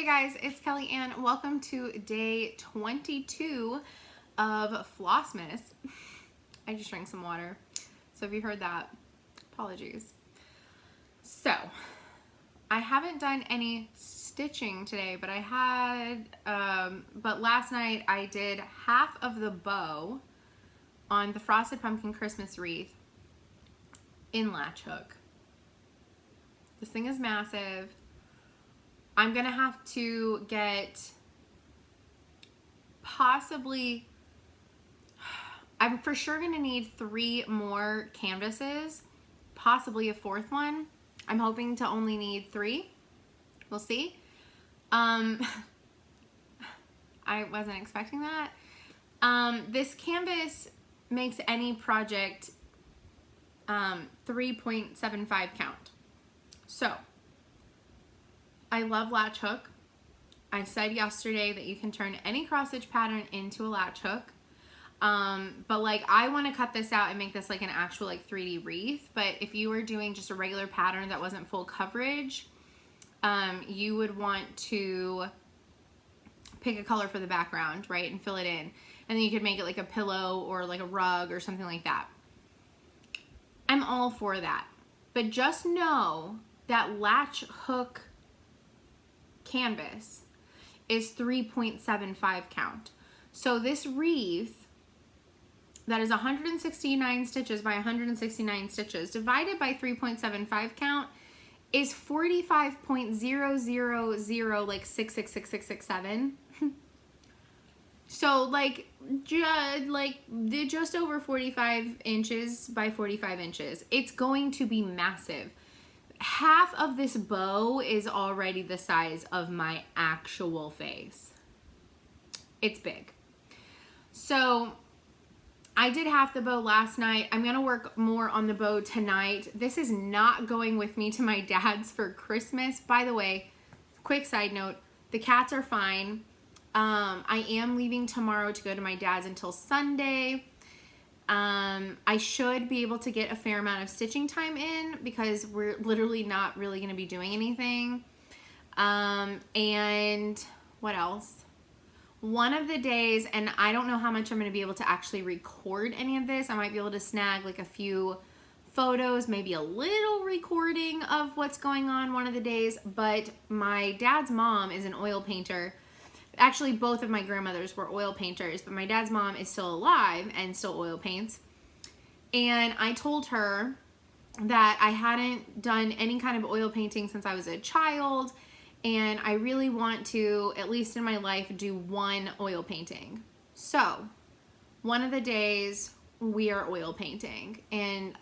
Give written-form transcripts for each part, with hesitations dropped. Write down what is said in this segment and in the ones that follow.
guys, it's Kelly and welcome to day 22 of Flossmas. I just drank some water, so if you heard that, apologies. So, I haven't done any stitching today, but but last night I did half of the bow on the Frosted Pumpkin Christmas wreath in latch hook. This thing is massive. I'm gonna have to get I'm for sure gonna need 3 more canvases, possibly a 4th one. I'm hoping to only need 3. We'll see. I wasn't expecting that. This canvas makes any project 3.75 count. So, I love latch hook. I said yesterday that you can turn any cross stitch pattern into a latch hook. But like I want to cut this out and make this like an actual like 3D wreath. But if you were doing just a regular pattern that wasn't full coverage, you would want to pick a color for the background, right? And fill it in. And then you could make it like a pillow or like a rug or something like that. I'm all for that. But just know that latch hook canvas is 3.75 count. So this wreath that is 169 stitches by 169 stitches divided by 3.75 count is 45.000 like 6666667. So like just over 45 inches by 45 inches. It's going to be massive. Half of this bow is already the size of my actual face. It's big. So I did half the bow last night. I'm gonna work more on the bow tonight. This is not going with me to my dad's for Christmas. By the way, quick side note, the cats are fine. I am leaving tomorrow to go to my dad's until Sunday. I should be able to get a fair amount of stitching time in because we're literally not really going to be doing anything. And what else? One of the days, and I don't know how much I'm going to be able to actually record any of this. I might be able to snag like a few photos, maybe a little recording of what's going on one of the days. But my dad's mom is an oil painter. Actually, both of my grandmothers were oil painters, but my dad's mom is still alive and still oil paints. And I told her that I hadn't done any kind of oil painting since I was a child, and I really want to, at least in my life, do one oil painting. So, one of the days we are oil painting, and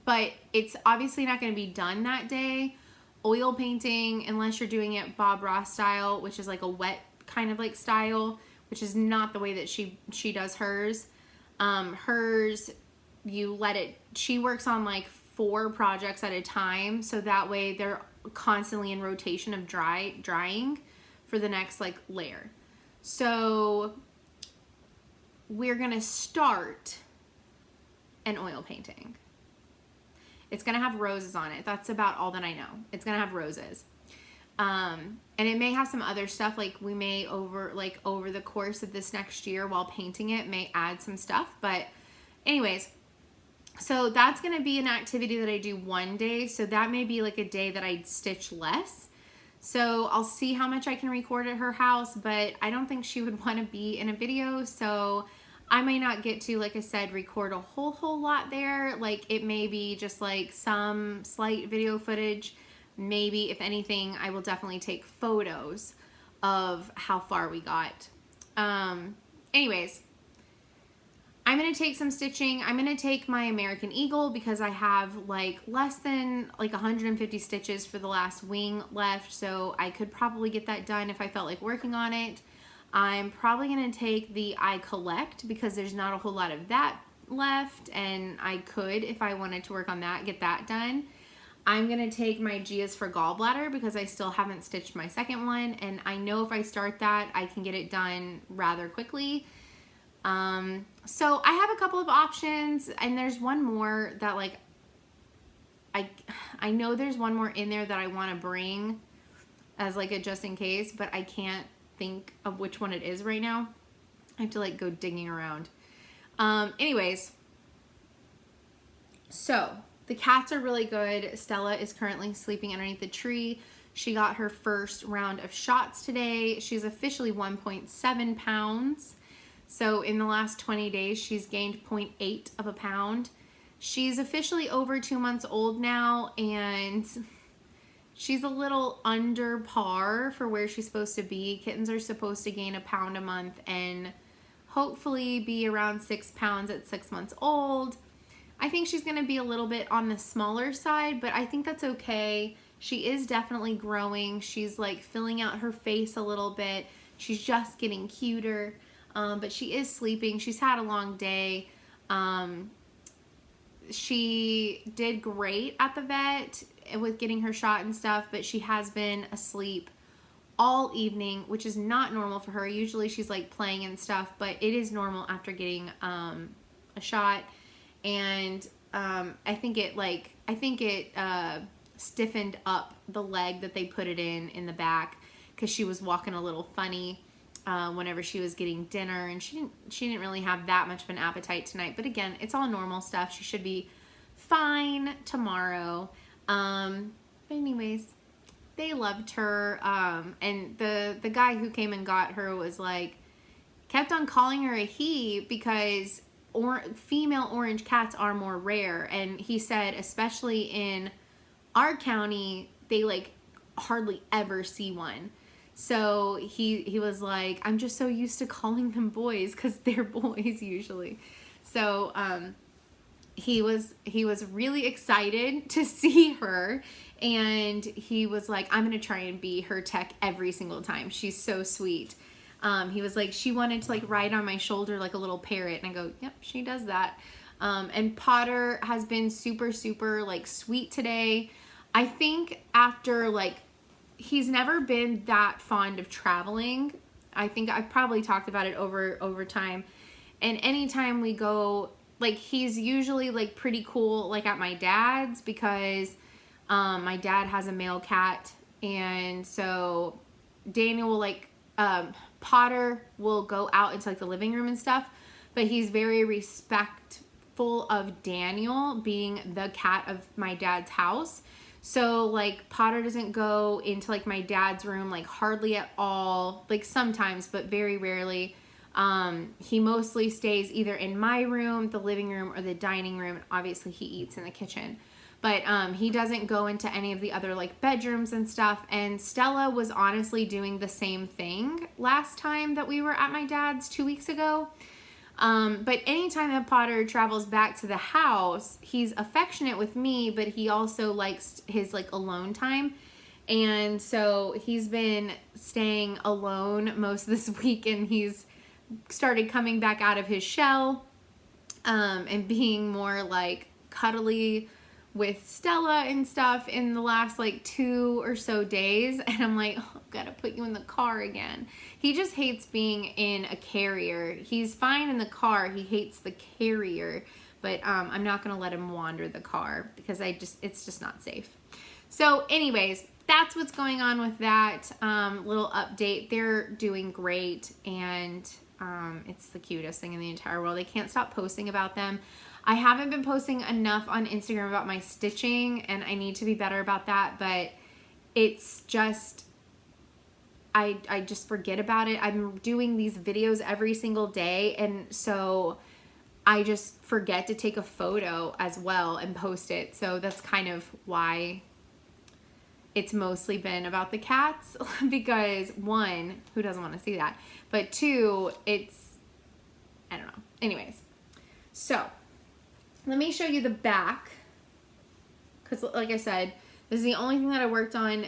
but it's obviously not going to be done that day. Oil painting, unless you're doing it Bob Ross style, which is like a wet kind of like style, which is not the way that she does hers. Hers, you let it, she works on like 4 projects at a time, so that way they're constantly in rotation of drying for the next like layer. So we're gonna start an oil painting. It's gonna have roses on it. That's about all that I know. It's gonna have roses. And it may have some other stuff, like we may over the course of this next year while painting it may add some stuff, but anyways, so that's going to be an activity that I do one day. So that may be like a day that I stitch less. So I'll see how much I can record at her house, but I don't think she would want to be in a video. So I may not get to, like I said, record a whole lot there. Like it may be just like some slight video footage. Maybe, if anything, I will definitely take photos of how far we got. Anyways, I'm going to take some stitching. I'm going to take my American Eagle because I have like less than like 150 stitches for the last wing left. So I could probably get that done if I felt like working on it. I'm probably going to take the I Collect because there's not a whole lot of that left. And I could, if I wanted to work on that, get that done. I'm going to take my Gia's for Gallbladder because I still haven't stitched my second one, and I know if I start that, I can get it done rather quickly. So I have a couple of options, and there's one more that like I know there's one more in there that I want to bring. as like a just in case, but I can't think of which one it is right now. I have to like go digging around. Anyways, so the cats are really good. Stella is currently sleeping underneath the tree. She got her first round of shots today. She's officially 1.7 pounds. So in the last 20 days, she's gained 0.8 of a pound. She's officially over 2 months old now, and she's a little under par for where she's supposed to be. Kittens are supposed to gain a pound a month and hopefully be around 6 pounds at 6 months old. I think she's going to be a little bit on the smaller side, but I think that's okay. She is definitely growing. She's like filling out her face a little bit. She's just getting cuter, but she is sleeping. She's had a long day. She did great at the vet with getting her shot and stuff, but she has been asleep all evening, which is not normal for her. Usually she's like playing and stuff, but it is normal after getting a shot. And I think it stiffened up the leg that they put it in the back, because she was walking a little funny whenever she was getting dinner, and she didn't really have that much of an appetite tonight. But again, it's all normal stuff. She should be fine tomorrow. But anyways, they loved her, and the guy who came and got her was like, kept on calling her a he, because female orange cats are more rare, and he said especially in our county they like hardly ever see one. So he was like, I'm just so used to calling them boys because they're boys usually. So he was really excited to see her, and he was like, I'm gonna try and be her tech every single time. She's so sweet. He was like, she wanted to like ride on my shoulder like a little parrot, and I go, yep, she does that. And Potter has been super, super like sweet today. I think after like, he's never been that fond of traveling. I think I've probably talked about it over time. And anytime we go, like, he's usually like pretty cool like at my dad's, because my dad has a male cat, and so Daniel will like Potter will go out into like the living room and stuff, but he's very respectful of Daniel being the cat of my dad's house. So like Potter doesn't go into like my dad's room like hardly at all, like sometimes, but very rarely. He mostly stays either in my room, the living room, or the dining room, and obviously he eats in the kitchen. But he doesn't go into any of the other like bedrooms and stuff. And Stella was honestly doing the same thing last time that we were at my dad's 2 weeks ago. But anytime that Potter travels back to the house, he's affectionate with me, but he also likes his like alone time. And so he's been staying alone most of this week, and he's started coming back out of his shell and being more like cuddly with Stella and stuff in the last like 2 or so days. And I'm like, oh, I've got to put you in the car again. He just hates being in a carrier. He's fine in the car. He hates the carrier, but I'm not going to let him wander the car because it's just not safe. So anyways, that's what's going on with that little update. They're doing great, and it's the cutest thing in the entire world. I can't stop posting about them. I haven't been posting enough on Instagram about my stitching, and I need to be better about that, but it's just, I just forget about it. I'm doing these videos every single day, and so I just forget to take a photo as well and post it. So that's kind of why it's mostly been about the cats, because one, who doesn't want to see that? But two, it's, I don't know. Anyways, so let me show you the back, because like I said, this is the only thing that I worked on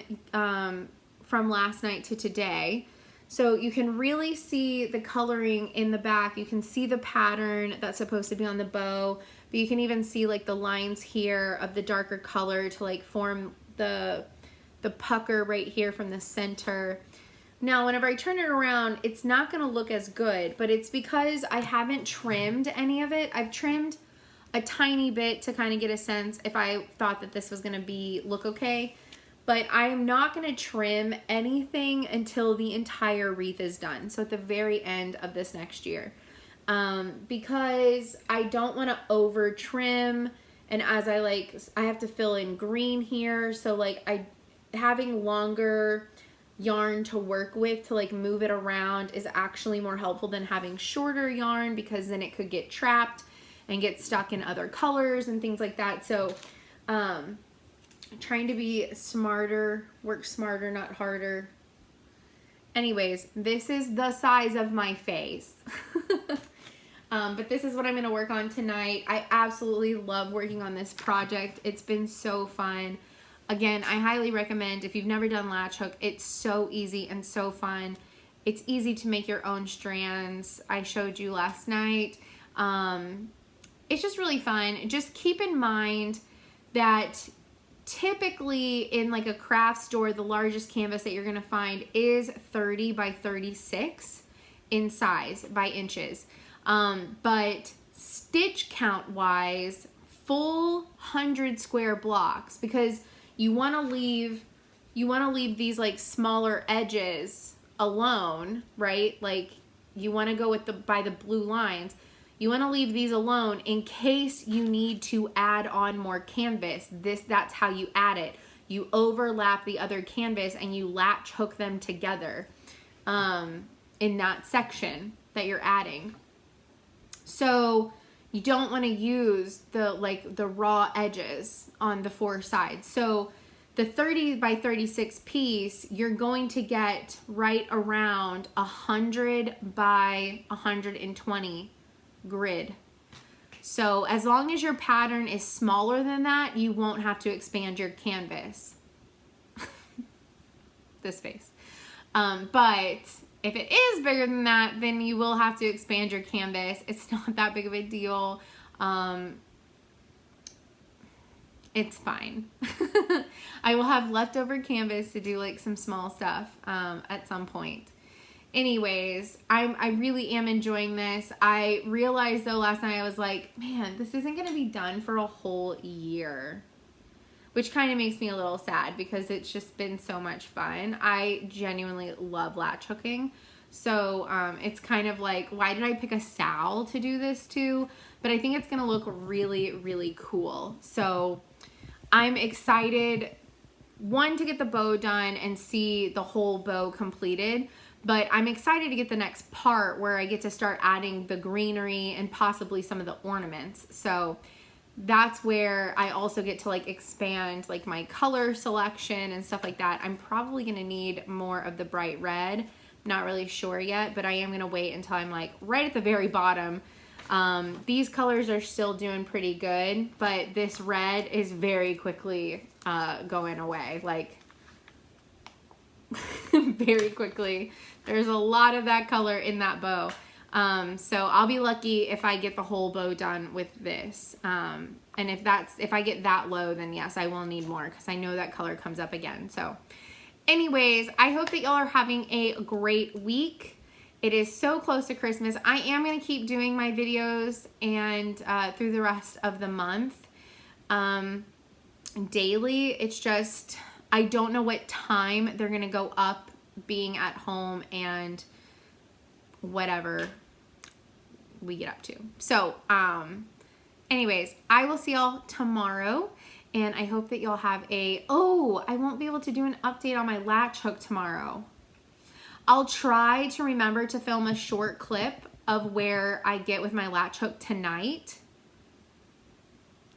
from last night to today. So you can really see the coloring in the back. You can see the pattern that's supposed to be on the bow, but you can even see like the lines here of the darker color to like form the pucker right here from the center. Now, whenever I turn it around, it's not going to look as good, but it's because I haven't trimmed any of it. I've trimmed a tiny bit to kind of get a sense if I thought that this was going to look okay. but I'm not going to trim anything until the entire wreath is done. So at the very end of this next year. Because I don't want to over trim, and as I have to fill in green here. So like having longer yarn to work with to like move it around is actually more helpful than having shorter yarn, because then it could get trapped and get stuck in other colors and things like that. So, trying to be smarter, work smarter, not harder. Anyways, this is the size of my face. But this is what I'm going to work on tonight. I absolutely love working on this project. It's been so fun. Again, I highly recommend, if you've never done latch hook, it's so easy and so fun. It's easy to make your own strands. I showed you last night. It's just really fun. Just keep in mind that typically in like a craft store, the largest canvas that you're going to find is 30 by 36 in size by inches. But stitch count wise, full 100 square blocks, because you want to leave these like smaller edges alone, right? Like you want to go with by the blue lines. You want to leave these alone in case you need to add on more canvas. That's how you add it. You overlap the other canvas and you latch hook them together in that section that you're adding. So you don't want to use the raw edges on the four sides. So the 30 by 36 piece, you're going to get right around 100 by 120 grid. So as long as your pattern is smaller than that, you won't have to expand your canvas. This face. But if it is bigger than that, then you will have to expand your canvas. It's not that big of a deal. It's fine. I will have leftover canvas to do like some small stuff at some point. Anyways, I really am enjoying this. I realized though last night I was like, man, this isn't going to be done for a whole year. Which kind of makes me a little sad because it's just been so much fun. I genuinely love latch hooking. So it's kind of like, why did I pick a Sal to do this to? But I think it's going to look really, really cool. So I'm excited, one, to get the bow done and see the whole bow completed. But I'm excited to get the next part where I get to start adding the greenery and possibly some of the ornaments. So that's where I also get to like expand like my color selection and stuff like that. I'm probably going to need more of the bright red. Not really sure yet, but I am going to wait until I'm like right at the very bottom. These colors are still doing pretty good, but this red is very quickly going away, like very quickly. There's a lot of that color in that bow. So I'll be lucky if I get the whole bow done with this. And if I get that low, then yes, I will need more because I know that color comes up again. So anyways, I hope that y'all are having a great week. It is so close to Christmas. I am going to keep doing my videos and through the rest of the month daily. It's just, I don't know what time they're going to go up, being at home and whatever we get up to. So anyways, I will see y'all tomorrow, and I hope that y'all have I won't be able to do an update on my latch hook tomorrow. I'll try to remember to film a short clip of where I get with my latch hook tonight,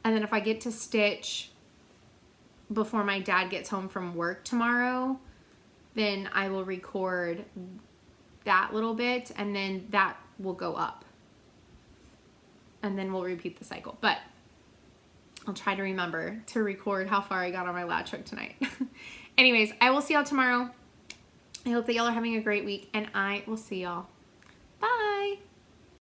and then if I get to stitch before my dad gets home from work tomorrow, then I will record that little bit, and then that will go up, and then we'll repeat the cycle. But I'll try to remember to record how far I got on my latch hook tonight. Anyways, I will see y'all tomorrow. I hope that y'all are having a great week, and I will see y'all. Bye.